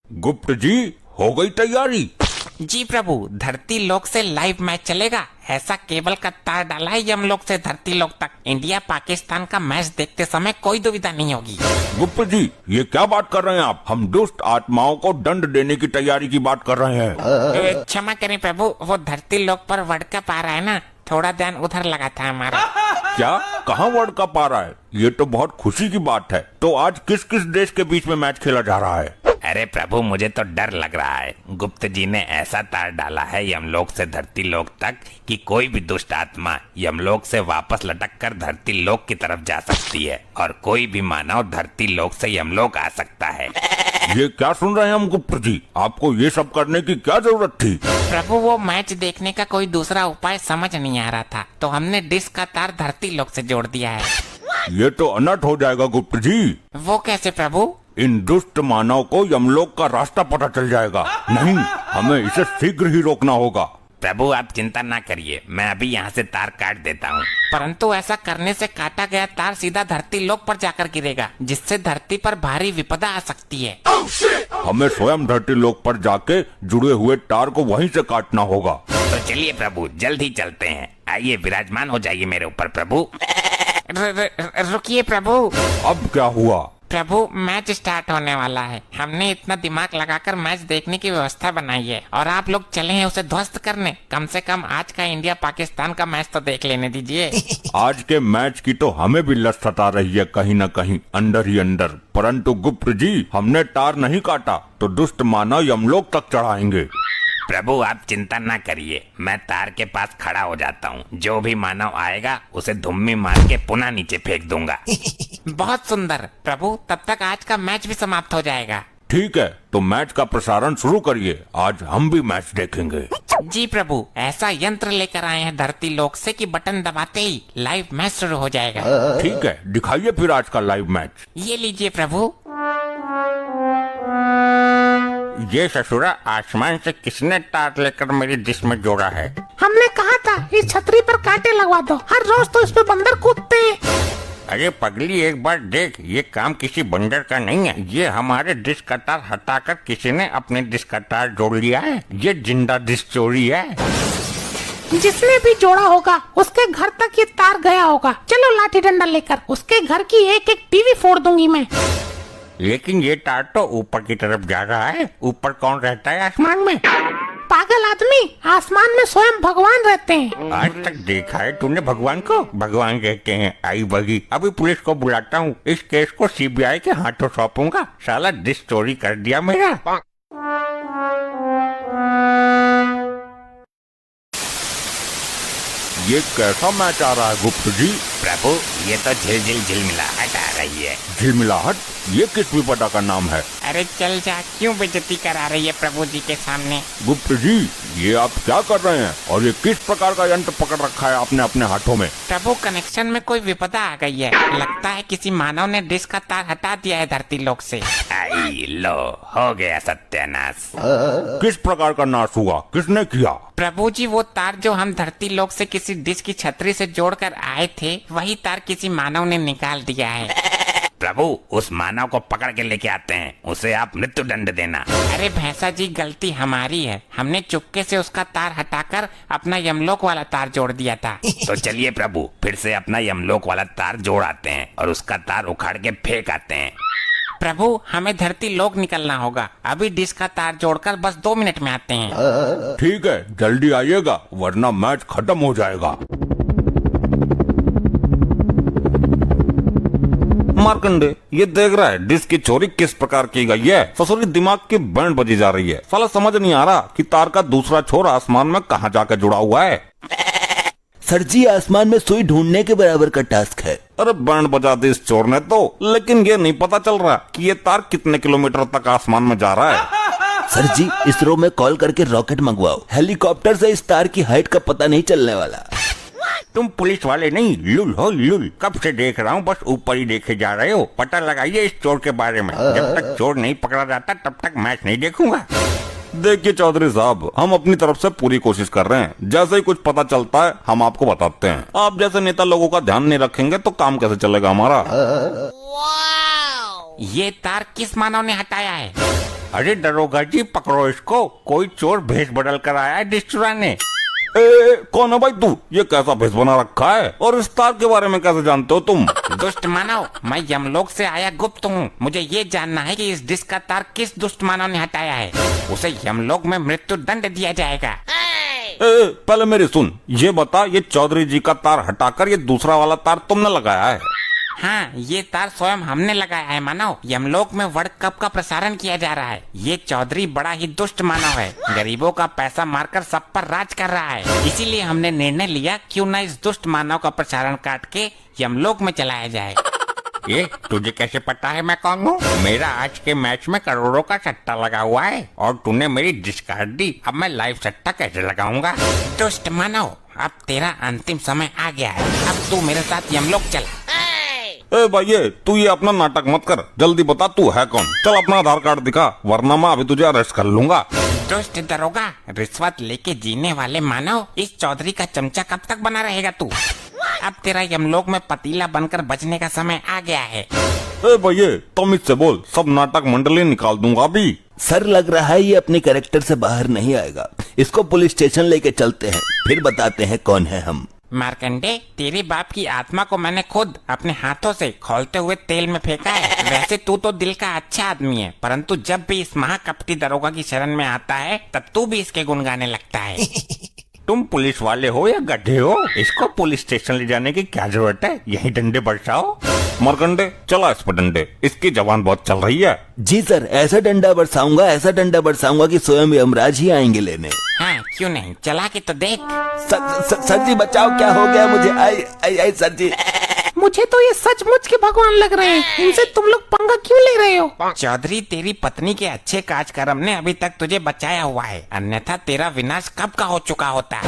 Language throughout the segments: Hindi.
गुप्त जी, हो गई तैयारी? जी प्रभु, धरती लोक से लाइव मैच चलेगा। ऐसा केबल का तार डाला है यमलोक से धरती लोक तक। इंडिया पाकिस्तान का मैच देखते समय कोई दुविधा नहीं होगी। गुप्त जी, ये क्या बात कर रहे हैं आप? हम दुष्ट आत्माओं को दंड देने की तैयारी की बात कर रहे हैं। क्षमा करें प्रभु, वो धरती लोक पर वर्ल्ड कप आ रहा है ना, थोड़ा ध्यान उधर लगा था हमारा। क्या? कहाँ वर्ल्ड कप आ रहा है? ये तो बहुत खुशी की बात है। तो आज किस किस देश के बीच में मैच खेला जा रहा है? अरे प्रभु, मुझे तो डर लग रहा है। गुप्त जी ने ऐसा तार डाला है यमलोक से धरती लोक तक कि कोई भी दुष्ट आत्मा यमलोक से वापस लटक कर धरती लोक की तरफ जा सकती है और कोई भी मानव धरती लोक से यमलोक आ सकता है। ये क्या सुन रहे हैं हम गुप्त जी? आपको ये सब करने की क्या जरूरत थी? प्रभु, वो मैच देखने का कोई दूसरा उपाय समझ नहीं आ रहा था, तो हमने डिश का तार धरती लोक से जोड़ दिया है। ये तो अनर्थ हो जाएगा गुप्त जी। वो कैसे प्रभु? इन दुष्ट मानव को यमलोक का रास्ता पता चल जाएगा। नहीं, हमें इसे शीघ्र ही रोकना होगा। प्रभु आप चिंता ना करिए, मैं अभी यहाँ से तार काट देता हूँ। परंतु ऐसा करने से काटा गया तार सीधा धरती लोक पर जाकर गिरेगा, जिससे धरती पर भारी विपदा आ सकती है। हमें स्वयं धरती लोक पर जाके जुड़े हुए तार को वहीं से काटना होगा। तो चलिए प्रभु, जल्द ही चलते हैं। आइए विराजमान हो जाइए मेरे ऊपर प्रभु। रुकिए प्रभु। अब क्या हुआ? प्रभु, मैच स्टार्ट होने वाला है। हमने इतना दिमाग लगाकर मैच देखने की व्यवस्था बनाई है और आप लोग चले हैं उसे ध्वस्त करने। कम से कम आज का इंडिया पाकिस्तान का मैच तो देख लेने दीजिए। आज के मैच की तो हमें भी लत सता रही है कहीं न कहीं अंदर ही अंदर। परंतु गुप्त जी, हमने तार नहीं काटा तो दुष्ट मानव यमलोक तक चढ़ाएंगे। प्रभु आप चिंता ना करिए, मैं तार के पास खड़ा हो जाता हूँ। जो भी मानव आएगा उसे धुम्मी मार के पुनः नीचे फेंक दूंगा। बहुत सुंदर प्रभु, तब तक आज का मैच भी समाप्त हो जाएगा। ठीक है, तो मैच का प्रसारण शुरू करिए। आज हम भी मैच देखेंगे। जी प्रभु, ऐसा यंत्र लेकर आए हैं धरती लोक से कि बटन दबाते ही लाइव मैच शुरू हो जाएगा। ठीक है, दिखाइए फिर आज का लाइव मैच। ये लीजिए प्रभु। ये ससुरा, आसमान से किसने तार लेकर मेरी डिश में जोड़ा है? हमने कहा था इस छतरी पर कांटे लगवा दो, हर रोज तो इस पे बंदर कूदते हैं। अरे पगली, एक बार देख, ये काम किसी बंदर का नहीं है। ये हमारे डिश का तार हटाकर किसी ने अपने डिश का तार जोड़ लिया है। ये जिंदा डिश चोरी है। जिसने भी जोड़ा होगा उसके घर तक ये तार गया होगा। चलो लाठी डंडा लेकर उसके घर की एक एक टीवी फोड़ दूंगी मैं। लेकिन ये तार तो ऊपर की तरफ जा रहा है। ऊपर कौन रहता है आसमान में? पागल आदमी, आसमान में स्वयं भगवान रहते हैं। आज तक देखा है तूने भगवान को? भगवान कहते हैं आई बगी। अभी पुलिस को बुलाता हूँ, इस केस को सीबीआई के हाथों सौंपूंगा। साला डिश चोरी कर दिया मेरा। ये कैसा मैच आ रहा है गुप्त जी? प्रभु, ये तो झिलझिल झिलमिलाहट आ रही है। झिलमिलाहट? ये किस विपदा का नाम है? अरे चल जा, क्यों बेइज्जती करा रही है प्रभु जी के सामने? गुप्त जी, ये आप क्या कर रहे हैं? और ये किस प्रकार का यंत्र पकड़ रखा है आपने अपने हाथों में? प्रभु, कनेक्शन में कोई विपदा आ गई है। लगता है किसी मानव ने डिश का तार हटा दिया है धरती लोक से। आई लो, हो गया सत्यानाश। किस प्रकार का नाश हुआ? किसने किया? प्रभु जी, वो तार जो हम धरती लोक से किसी डिश की छतरी से जोड़कर आए थे, वही तार किसी मानव ने निकाल दिया है। प्रभु, उस मानव को पकड़ के लेके आते हैं। उसे आप मृत्यु दंड देना। अरे भैंसा जी, गलती हमारी है। हमने चुपके से उसका तार हटाकर अपना यमलोक वाला तार जोड़ दिया था। तो चलिए प्रभु, फिर से अपना यमलोक वाला तार जोड़ आते हैं और उसका तार उखाड़ के फेंक आते हैं। प्रभु, हमें धरती लोक निकलना होगा। अभी डिश का तार जोड़कर बस 2 मिनट में आते हैं। ठीक है, जल्दी आइएगा वरना मैच खत्म हो जाएगा। मार्कंडे, ये देख रहा है डिश की चोरी किस प्रकार की गई है। ससुरी दिमाग की बैंड बजी जा रही है। साला समझ नहीं आ रहा कि तार का दूसरा छोर आसमान में कहाँ जाकर जुड़ा हुआ है। सर जी, आसमान में सुई ढूंढने के बराबर का टास्क है। अरे बैंड बजा दी इस चोर ने तो, लेकिन ये नहीं पता चल रहा कि ये तार कितने किलोमीटर तक आसमान में जा रहा है। सर जी, इसरो में कॉल करके रॉकेट मंगवाओ। हेलीकॉप्टर से इस तार की हाइट का पता नहीं चलने वाला। तुम पुलिस वाले नहीं, लुल हो लुल। कब से देख रहा हूँ, बस ऊपर ही देखे जा रहे हो। पता लगाइए इस चोर के बारे में। जब तक चोर नहीं पकड़ा जाता तब तक मैच नहीं देखूंगा। देखिए चौधरी साहब, हम अपनी तरफ से पूरी कोशिश कर रहे हैं। जैसे ही कुछ पता चलता है हम आपको बताते हैं। आप जैसे नेता लोगों का ध्यान नहीं रखेंगे तो काम कैसे चलेगा हमारा? ये तार किस मानव ने हटाया है? अरे दरोगा जी पकड़ो इसको, कोई चोर भेष बदल कर आया है डिश चुराने। कौन है भाई तू? ये कैसा भेष बना रखा है और इस तार के बारे में कैसे जानते हो तुम? दुष्ट मानव, मैं यमलोक से आया गुप्त हूँ। मुझे ये जानना है कि इस डिश का तार किस दुष्ट मानव ने हटाया है। उसे यमलोक में मृत्यु दंड दिया जाएगा। पहले मेरी सुन, ये बता, ये चौधरी जी का तार हटाकर ये दूसरा वाला तार तुमने लगाया है? हाँ, ये तार स्वयं हमने लगाया है मानव। यमलोक में वर्ल्ड कप का प्रसारण किया जा रहा है। ये चौधरी बड़ा ही दुष्ट मानव है, गरीबों का पैसा मारकर सब पर राज कर रहा है। इसीलिए हमने निर्णय लिया क्यों न इस दुष्ट मानव का प्रसारण काट के यमलोक में चलाया जाए। ये तुझे कैसे पता है मैं कौन हूँ? मेरा आज के मैच में करोड़ों का सट्टा लगा हुआ है और तूने मेरी डिश काट दी। अब मैं लाइव सट्टा कैसे लगाऊंगा? दुष्ट मानव, अब तेरा अंतिम समय आ गया है। अब तू मेरे साथ यमलोक चल। भाई तू ये अपना नाटक मत कर, जल्दी बता तू है कौन? चल अपना आधार कार्ड दिखा, वरना मैं अभी तुझे अरेस्ट कर लूंगा। दुष्ट दरोगा, रिश्वत लेके जीने वाले मानव, इस चौधरी का चमचा कब तक बना रहेगा तू? अब तेरा यमलोक में पतीला बनकर बचने का समय आ गया है। भाई तमीज से बोल, सब नाटक मंडली निकाल दूंगा अभी। सर लग रहा है ये अपने कैरेक्टर से बाहर नहीं आएगा। इसको पुलिस स्टेशन लेके चलते हैं, फिर बताते हैं कौन है हम। मार्कंडे, तेरे बाप की आत्मा को मैंने खुद अपने हाथों से खौलते हुए तेल में फेंका है। वैसे तू तो दिल का अच्छा आदमी है, परंतु जब भी इस महाकपटी दरोगा की शरण में आता है तब तू भी इसके गुण गाने लगता है। तुम पुलिस वाले हो या गड्ढे हो? इसको पुलिस स्टेशन ले जाने की क्या जरूरत है? यही डंडे बरसाओ। मरकंडे चला इस पर डंडे, इसकी जबान बहुत चल रही है। जी सर, ऐसा डंडा बरसाऊंगा कि स्वयं यमराज ही आएंगे लेने। हाँ, क्यों नहीं, चला के तो देख। सर जी बचाओ, क्या हो गया मुझे? आई सर जी। मुझे तो ये सचमुच के भगवान लग रहे हैं। इनसे तुम लोग पंगा क्यों ले रहे हो? चौधरी, तेरी पत्नी के अच्छे काज कर्म ने अभी तक तुझे बचाया हुआ है, अन्यथा तेरा विनाश कब का हो चुका होता।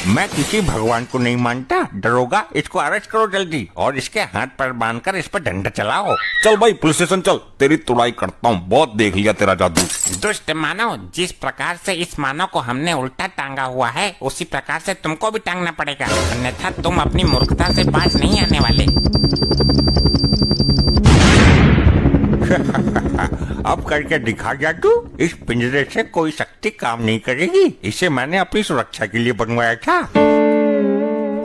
मैं किसी भगवान को नहीं मानता। दरोगा, इसको अरेस्ट करो जल्दी और इसके हाथ पर बांधकर इस पर डंडा चलाओ। चल भाई पुलिस स्टेशन चल, तेरी तुड़ाई करता हूँ, बहुत देख लिया तेरा जादू। दुष्ट मानव, जिस प्रकार से इस मानव को हमने उल्टा टांगा हुआ है उसी प्रकार से तुमको भी टांगना पड़ेगा, अन्यथा तुम अपनी मूर्खता से बाज नहीं आने वाले। अब करके दिखा जादू। इस पिंजरे से कोई शक्ति काम नहीं करेगी। इसे मैंने अपनी सुरक्षा के लिए बनवाया था।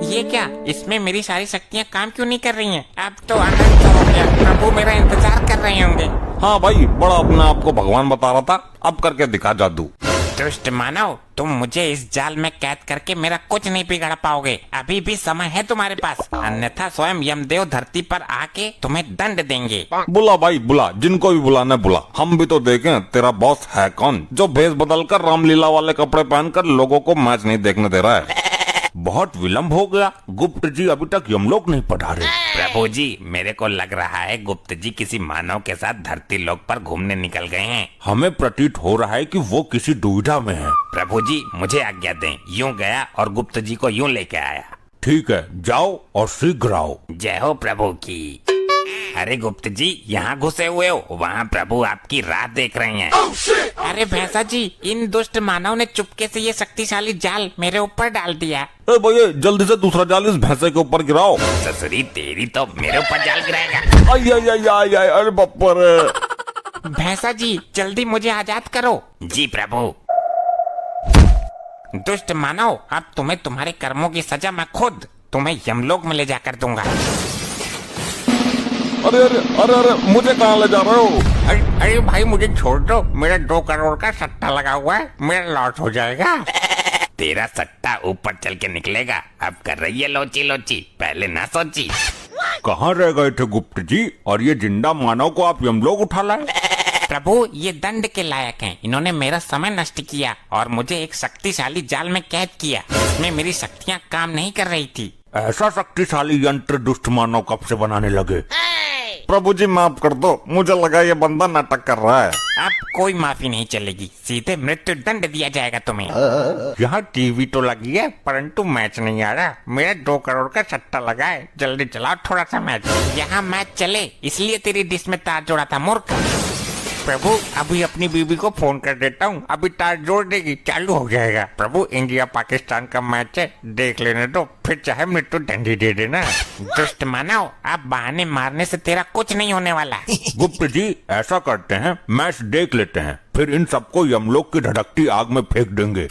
ये क्या, इसमें मेरी सारी शक्तियाँ काम क्यों नहीं कर रही हैं? अब तो आनंद हो गया, प्रभु मेरा इंतजार कर रहे होंगे। हाँ भाई, बड़ा अपने आप को भगवान बता रहा था, अब करके दिखा जादू। दुष्ट मानव, तुम मुझे इस जाल में कैद करके मेरा कुछ नहीं बिगाड़ पाओगे। अभी भी समय है तुम्हारे पास, अन्यथा स्वयं यमदेव धरती पर आके तुम्हें दंड देंगे। बुला भाई बुला, जिनको भी बुलाना बुला, हम भी तो देखें तेरा बॉस है कौन, जो भेष बदलकर रामलीला वाले कपड़े पहनकर लोगों को मैच नहीं देखने दे रहा है। बहुत विलंब हो गया, गुप्त जी अभी तक यमलोक नहीं पधारे। प्रभु जी, मेरे को लग रहा है गुप्त जी किसी मानव के साथ धरती लोक पर घूमने निकल गए हैं। हमें प्रतीत हो रहा है कि वो किसी दुविधा में है। प्रभु जी, मुझे आज्ञा दें, यूं गया और गुप्त जी को यूं लेके आया। ठीक है, जाओ और शीघ्र आओ। जय हो प्रभु की। अरे गुप्त जी, यहाँ घुसे हुए हो, वहाँ प्रभु आपकी राह देख रहे हैं। अरे भैंसा जी, इन दुष्ट मानव ने चुपके से ये शक्तिशाली जाल मेरे ऊपर डाल दिया। भैया जल्दी से दूसरा जाल इस भैंसे के ऊपर गिराओ। ससुरी तेरी तो मेरे ऊपर जाल गिराएगा। आई, अरे बप्पा रे। भैंसा जी, जल्दी मुझे आजाद करो। जी प्रभु। दुष्ट मानव, अब तुम्हें तुम्हारे कर्मों की सजा मैं खुद तुम्हें यमलोक में ले जाकर दूंगा। अरे मुझे कहाँ ले जा रहे हो? अरे भाई, मुझे छोड़ दो, मेरा 2 करोड़ का सट्टा लगा हुआ है, मेरा लॉस हो जाएगा। तेरा सट्टा ऊपर चल के निकलेगा। अब कर रही है लोची लोची, पहले ना सोची। कहाँ रह गए थे गुप्त जी, और ये जिंदा मानव को आप यमलोक उठा लाए? प्रभु, ये दंड के लायक हैं। इन्होंने मेरा समय नष्ट किया और मुझे एक शक्तिशाली जाल में कैद किया, इसमें मेरी शक्तियाँ काम नहीं कर रही थी। ऐसा शक्तिशाली यंत्र दुष्ट मानव कब से बनाने लगे? प्रभु जी माफ कर दो, मुझे लगा ये बंदा नाटक कर रहा है। अब कोई माफी नहीं चलेगी, सीधे मृत्यु दंड दिया जाएगा तुम्हें। यहाँ टीवी तो लगी है, परंतु मैच नहीं आ रहा। मेरा 2 करोड़ का सट्टा लगा है, जल्दी चलाओ थोड़ा सा मैच। यहाँ मैच चले इसलिए तेरी डिश में तार जोड़ा था मूर्ख। प्रभु अभी अपनी बीबी को फोन कर देता हूँ, अभी तार जोड़ देगी, चालू हो जाएगा। प्रभु इंडिया पाकिस्तान का मैच है, देख लेने दो, फिर चाहे मृत्यु दंडी दे देना। दुष्ट मानव, आप बहाने मारने से तेरा कुछ नहीं होने वाला। गुप्त जी ऐसा करते हैं, मैच देख लेते हैं, फिर इन सबको यमलोक की धड़कती आग में फेंक देंगे।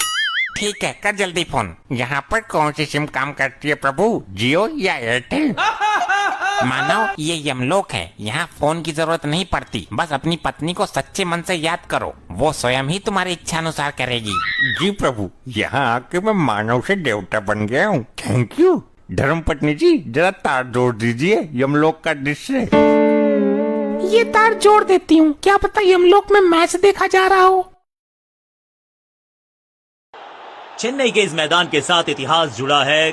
ठीक है, कर जल्दी फोन। यहाँ पर कौन सी सिम काम करती है प्रभु, जियो या एयरटेल? मानव, ये यमलोक है, यहाँ फोन की जरूरत नहीं पड़ती। बस अपनी पत्नी को सच्चे मन से याद करो, वो स्वयं ही तुम्हारी इच्छा अनुसार करेगी। जी प्रभु, यहाँ आके मैं मानव से देवता बन गया हूँ, थैंक यू। धर्म पत्नी जी जरा तार जोड़ दीजिए यमलोक का दृश्य। ये तार जोड़ देती हूँ, क्या पता यमलोक में मैच देखा जा रहा हो। चेन्नई के इस मैदान के साथ इतिहास जुड़ा है